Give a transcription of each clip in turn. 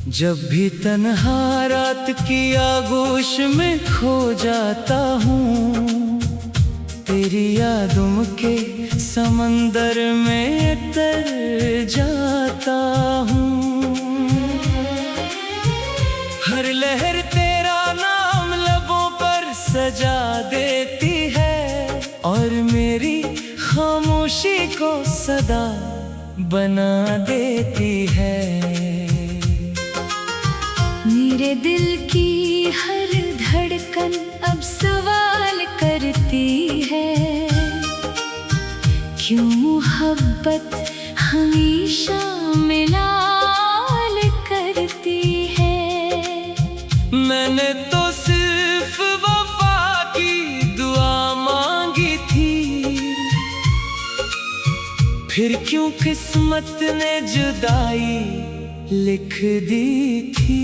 जब भी तन्हा रात की आगोश में खो जाता हूँ, तेरी यादों के समंदर में तर जाता हूँ। हर लहर तेरा नाम लबों पर सजा देती है और मेरी खामोशी को सदा बना देती है। मेरे दिल की हर धड़कन अब सवाल करती है, क्यों मोहब्बत हमेशा मिलाल करती है। मैंने तो सिर्फ वफा की दुआ मांगी थी, फिर क्यों किस्मत ने जुदाई लिख दी थी।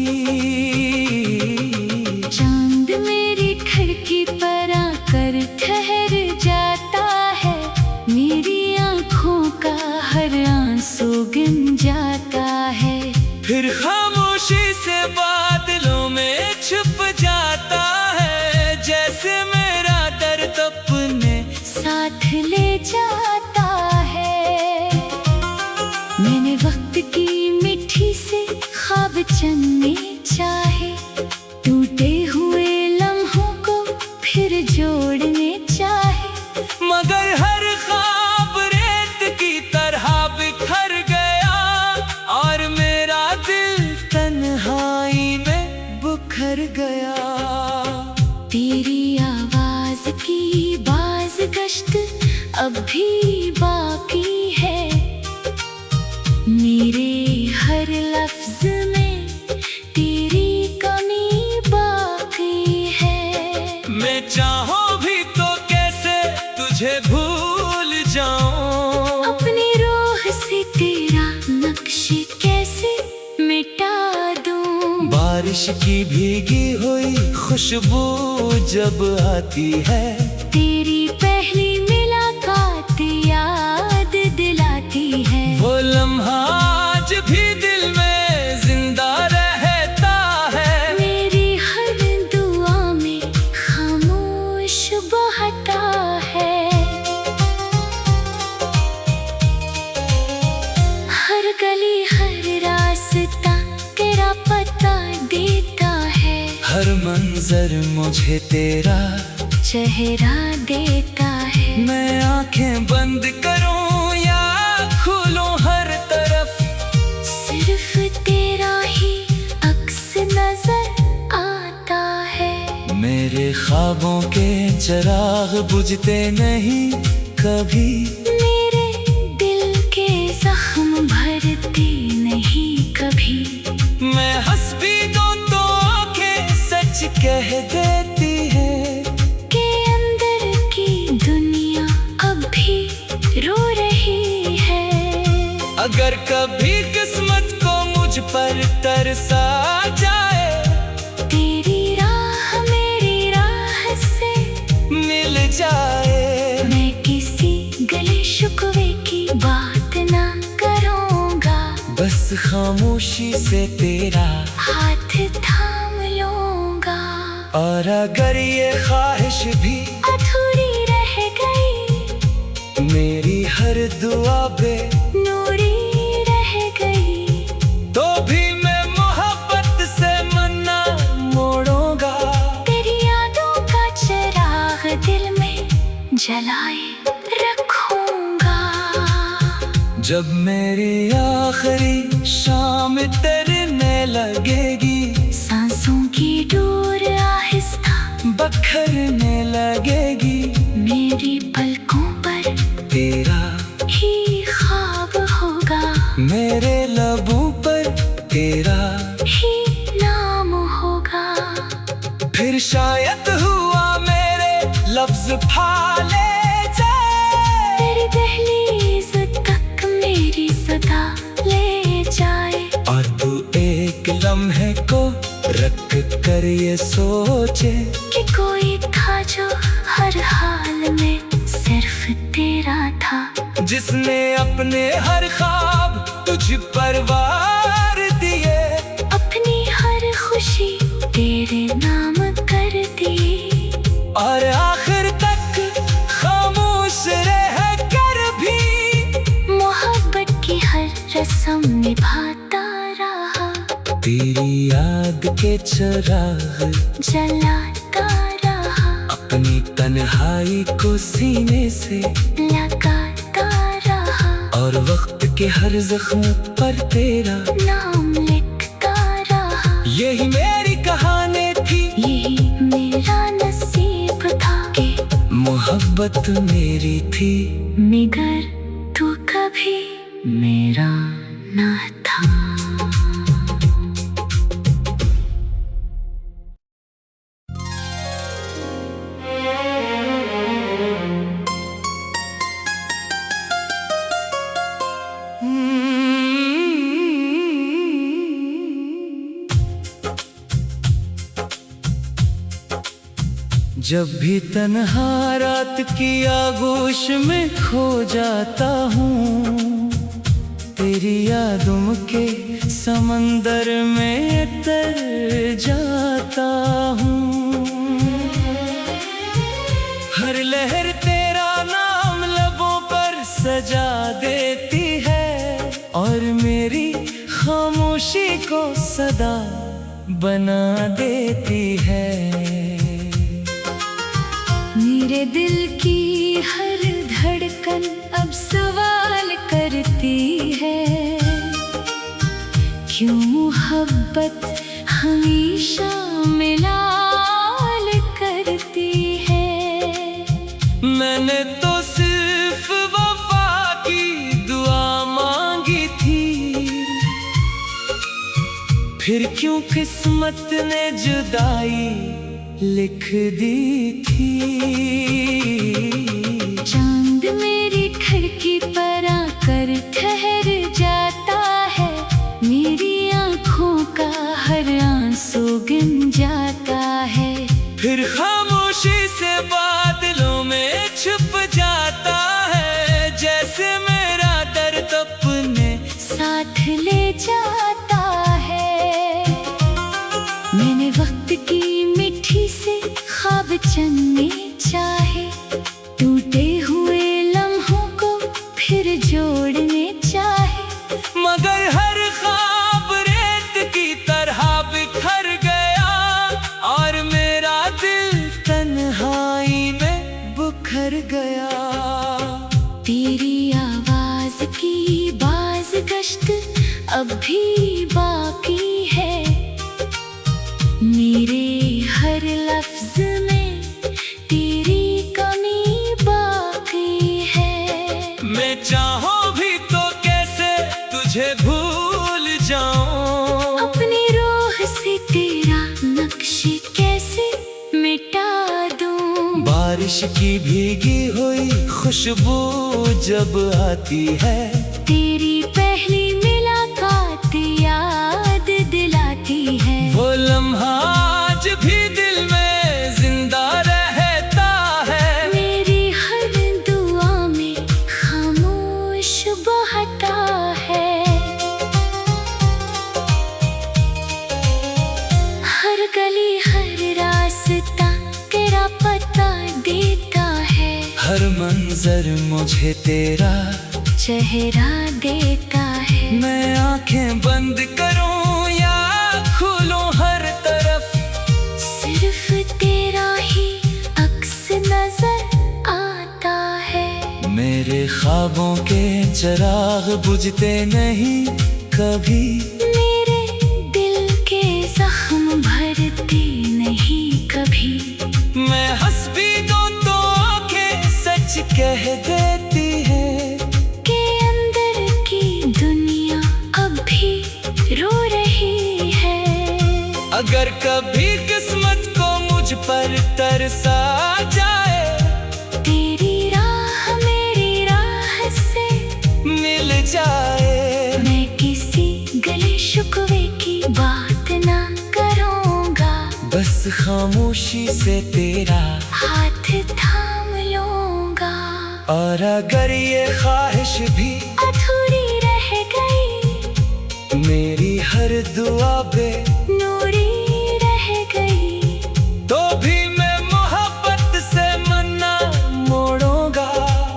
चांद मेरी खिड़की पर आकर ठहर जाता है, मेरी आँखों का हर आंसू गिन जाता है। फिर खामोशी से बादलों में छुप जाता है, जैसे मेरा दर्द अपने साथ ले जाता है। मैंने वक्त की मिट्टी से ख्वाब चुनने चाहे, टूटे हुए लम्हों को फिर जोड़ने चाहे, मगर हर ख्वाब रेत की तरह बिखर गया और मेरा दिल तन्हाई में बिखर गया। तेरी आवाज की बाज़गश्त अब भी बाकी है, मेरे हर लफ्ज में तेरी कमी बाकी है। मैं चाहूं भी तो कैसे तुझे भूल जाऊं, अपनी रूह से तेरा नक्श कैसे मिटा दूं। बारिश की भीगी हुई खुशबू जब आती है, तेरी पहली मुलाकात याद दिलाती है। वो लम्हा आज भी दिल में जिंदा रहता है, मेरी हर दुआ में खामोश बहता है। हर गली हर रास्ता तेरा पता देता है, हर मंजर मुझे तेरा चेहरा देता है। मैं आंखें बंद करूं या खोलूं, हर तरफ सिर्फ तेरा ही अक्स नजर आता है। मेरे ख्वाबों के चिराग बुझते नहीं कभी, मेरे दिल के जख्म भरते नहीं कभी। मैं हंस भी दूं तो आंखें सच कह देती है, के अंदर की दुनिया अब भी रो रही है। अगर कभी किस्मत को मुझ पर तरसा जाए, तेरी राह मेरी राह से मिल जाए, मैं किसी गले शुक्वे की बात ना करूँगा, बस खामोशी से तेरा हाथ थाम लूँगा। और अगर ये ख्वाहिश भी अधूरी रह गई, मेरी हर दुआ नूरी रह गई, तो भी मैं मोहब्बत से मन्ना मोड़ूंगा। तेरी यादों का चिराग दिल में जलाए रखूँगा। जब मेरी आखिरी शाम तरने लगेगी, सांसों की डोर आहिस्ता बखरने लगेगी, मेरी पलकों पर तेरा ही ख्वाब होगा, मेरे लबों पर तेरा ही नाम होगा। फिर शायद हुआ मेरे लफ्ज फाले जाए, तेरी दहलीज तक मेरी सदा ले जाए, और तू एक लम्हे को रख कर ये सोचे कि कोई था जो हर हाल में सिर्फ तेरा था, जिसने अपने हर ख्वाब तुझ पर वार दिए। अपने निभाता रहा, तेरी याद के चिराग जलाता रहा, अपनी तन्हाई को सीने से लगाता रहा, और वक्त के हर जख्म पर तेरा नाम लिखता रहा। यही मेरी कहानी थी, यही मेरा नसीब था कि मोहब्बत मेरी थी, मगर तू कभी मेरा ना था। जब भी तन्हा रात की आगोश में खो जाता हूँ, तेरी यादों के समंदर में तर जाता हूँ। हर लहर तेरा नाम लबों पर सजा देती है, और मेरी खामोशी को सदा बना देती है। मेरे दिल की हर धड़कन अब सवाल करती है, क्यों मोहब्बत हमेशा मिलाल करती है। मैंने तो सिर्फ वफा की दुआ मांगी थी, फिर क्यों किस्मत ने जुदाई लिख दी थी। चांद मेरी खिड़की पर आकर ठहर जाता है, मेरी आँखों का हर आंसू गिन जाता है, फिर खामोशी से बादलों में छुप जाता है, जैसे मेरा दर्द अपने साथ ले जाता है। मैंने वक्त की मिट्टी से ख्वाब चुनने चाहे, टूटे हुए लम्हों को फिर जोड़ने चाहे, मगर हर ख्वाब रेत की तरह बिखर गया, और मेरा दिल तन्हाई में बिखर गया। तेरी आवाज की बाज़गश्त अब भी बाकी है, मेरे हर लफ्ज में तेरी कमी बाकी है। मैं चाहूं भी तो कैसे तुझे भूल जाऊं, अपनी रूह से तेरा नक्श कैसे मिटा दूं। बारिश की भीगी हुई खुशबू जब आती है, तेरी पहली मुलाकात याद दिलाती है, वो लम्हा आज भी दिल में जिंदा रहता है। मेरी हर दुआ में खामोश बहता है, हर गली हर रास्ता तेरा पता देता है, हर मंजर मुझे तेरा चेहरा देता है। मैं आंखें बंद करूं या खोलूं, हर तरफ सिर्फ तेरा ही अक्स नजर आता है। मेरे ख्वाबों के चिराग बुझते नहीं कभी, मेरे दिल के जख्म भरते नहीं कभी, मैं हंस भी दूं तो आंखें सच कह देती है, के अंदर की दुनिया अब भी रो रही है। अगर कभी किस्मत को मुझ पर तरसा जाए, तेरी राह मेरी राह से मिल जाए, मैं किसी गले शिकवे की बात ना करूँगा, बस खामोशी से तेरा हाथ थाम लूँगा। और अगर ये ख्वाहिश भी अधूरी रह गई, मेरी हर दुआ पे नूरी रह गई, तो भी मैं मोहब्बत से मन्ना मोड़ूंगा।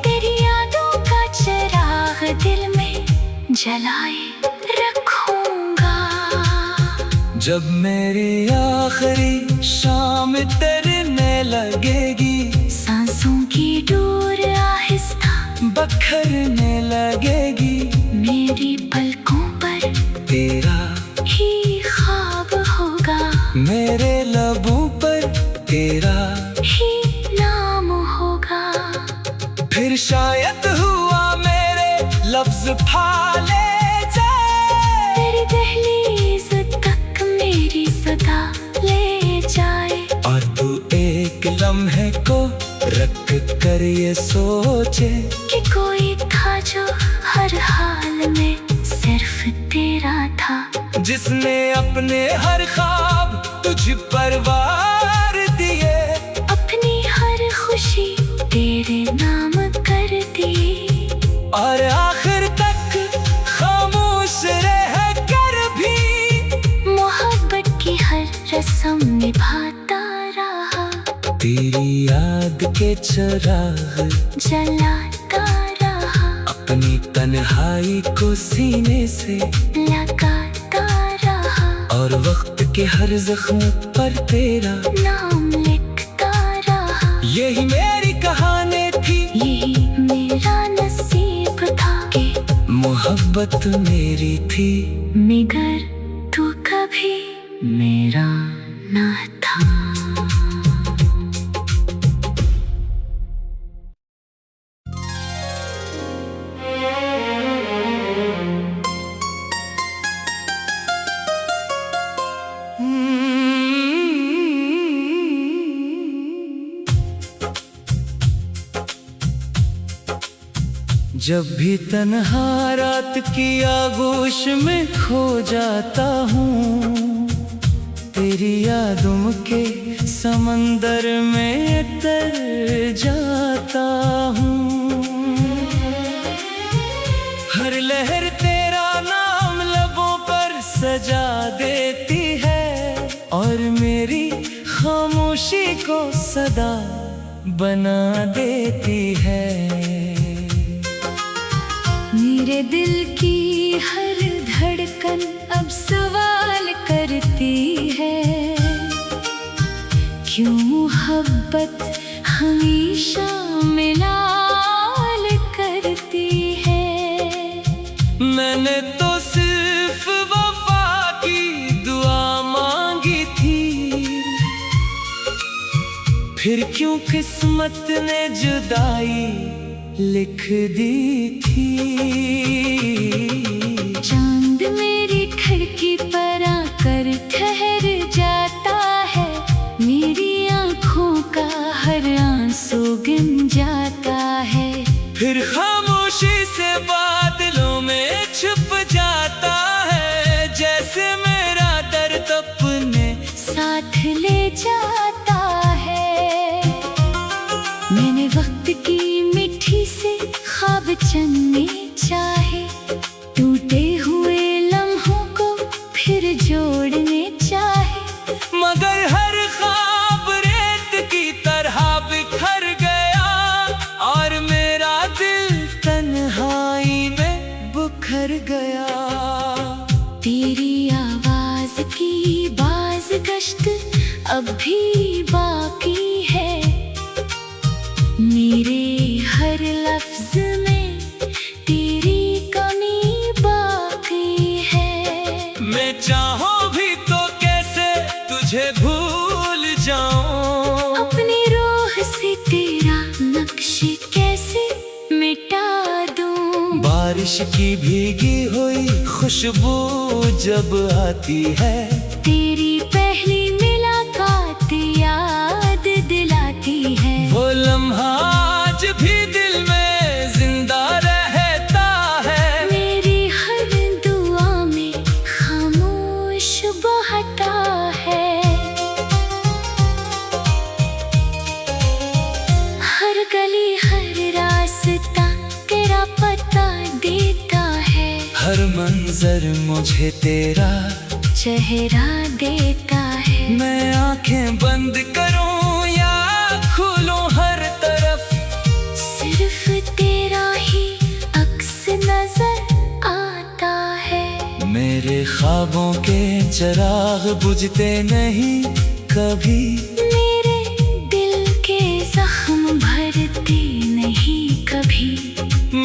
तेरी यादों का चिराग दिल में जलाए जब मेरी आखिरी शाम तैरने लगेगी, सांसों की डोर आहिस्ता बखरने लगेगी, मेरी पलकों पर तेरा ही ख्वाब होगा, मेरे लबों पर तेरा ही नाम होगा। फिर शायद हुआ मेरे लफ्ज फाले जाए, तेरी दहलीज तक मेरी सदा ले जाए। और तू एक लम्हे को रख कर ये सोचे कि कोई था जो हर हाल में सिर्फ तेरा था, जिसने अपने हर ख्वाब तुझ पर वार दिए, अपनी हर खुशी तेरे नाम कर दी। और आखिर तक खामोश रह कर भी मोहब्बत की हर रस्म निभाता रहा, तेरी याद के चिराग जलाता रहा, अपनी तन्हाई को सीने से लगाता रहा, और वक्त के हर जख्म पर तेरा नाम लिखता रहा। यही मेरी कहानी थी, यही मेरा नसीब था कि मोहब्बत मेरी थी, मगर तू कभी मेरा ना था। जब भी तन्हा रात की आगोश में खो जाता हूँ, तेरी यादों के समंदर में तर जाता हूँ। हर लहर तेरा नाम लबों पर सजा देती है, और मेरी खामोशी को सदा बना देती है। मेरे दिल की हर धड़कन अब सवाल करती है, क्यों मोहब्बत हमेशा मिलाल करती है। मैंने तो सिर्फ वफा की दुआ मांगी थी, फिर क्यों किस्मत ने जुदाई लिख दी थी। चांद मेरी खिड़की पर आकर ठहर जाता है, मेरी आँखों का हर आंसू गिन जाता है, फिर खामोशी से बादलों में छुप जाता है, जैसे मेरा दर्द अपने साथ ले जाता है। मैंने वक्त की मिट्टी से ख्वाब चुनने चाहे, टूटे हुए लम्हों को फिर जोड़ने चाहे, मगर हर ख्वाब रेत की तरह बिखर गया, और मेरा दिल तन्हाई में बुखर गया। तेरी आवाज की बाज गश्त अब भी बाकी है, मेरे हर लफ्ज में तेरी कमी बाकी है। मैं चाहूं भी तो कैसे तुझे भूल जाऊं, अपनी रूह से तेरा नक्श कैसे मिटा दूं। बारिश की भीगी हुई खुशबू जब आती है, तेरी पहली मुलाकात याद दिलाती है, वो लम्हा आज भी दिल में जिंदा रहता है, मेरी हर दुआ में खामोश बहता है। हर गली हर रास्ता तेरा पता देता है, हर मंजर मुझे तेरा चेहरा देता है। मैं आंखें बंद करूं या खोलूं, हर तरफ सिर्फ तेरा ही अक्स नजर आता है। मेरे ख्वाबों के चिराग बुझते नहीं कभी, मेरे दिल के जख्म भरते नहीं कभी।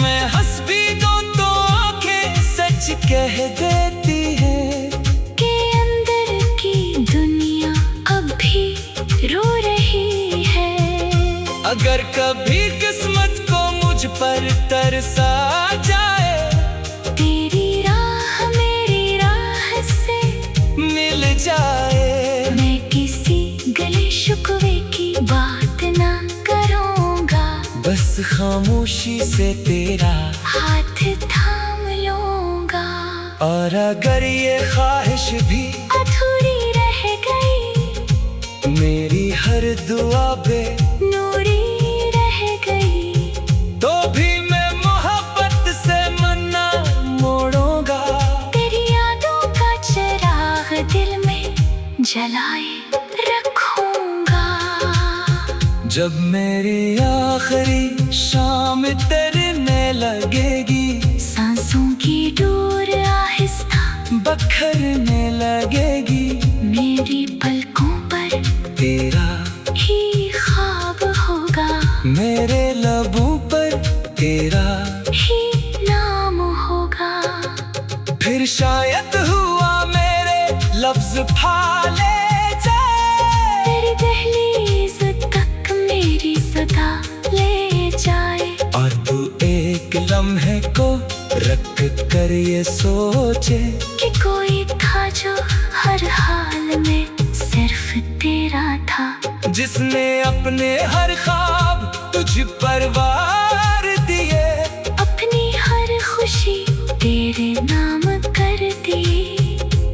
मैं हंस भी दूं तो आंखें सच कह देती है के अंदर की दुनिया अब भी रो रही है। अगर कभी किस्मत को मुझ पर तरसा जाए, तेरी राह मेरी राह से मिल जाए, मैं किसी गले शिकवे की बात ना करूँगा, बस खामोशी से तेरा हाथ थाम लूँगा। और अगर ये ख्वाहिश भी अधूरी रह गई, मेरी हर दुआ नूरी रह गई, तो भी मैं मोहब्बत से मन्ना मोड़ूंगा। तेरी यादों का चिराग दिल में जलाए रखूँगा। जब मेरी आखिरी शाम तेरने लगेगी, सांसों की डोर आहिस्ता बखरने लगेगी, मेरी पलकों पर तेरा ही ख्वाब होगा, मेरे लबों पर तेरा ही नाम होगा। फिर शायद हुआ मेरे लफ्ज फाले जाए, तेरी दहलीज तक मेरी सदा ले जाए, और तू एक लम्हे को रख कर ये सोचे कि कोई था जो हर हाल में सिर्फ तेरा था, जिसने अपने हर ख्वाब तुझ पर वार दिए, अपनी हर खुशी तेरे नाम कर दी,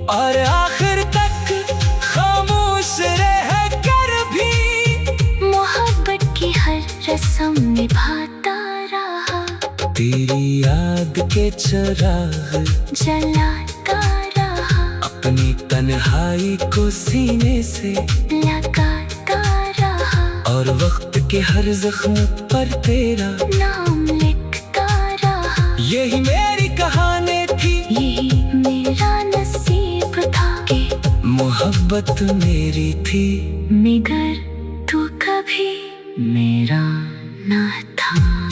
और आखिर तक खामोश रह कर भी मोहब्बत की हर रस्म निभाता रहा, तेरी याद के चिराग जलाता रहा, अपनी तन्हाई को सीने से लगाता रहा, और वक्त के हर जख्म पर तेरा नाम लिखता रहा। यही मेरी कहानी थी, यही मेरा नसीब था कि मोहब्बत मेरी थी, मगर तू कभी मेरा ना था।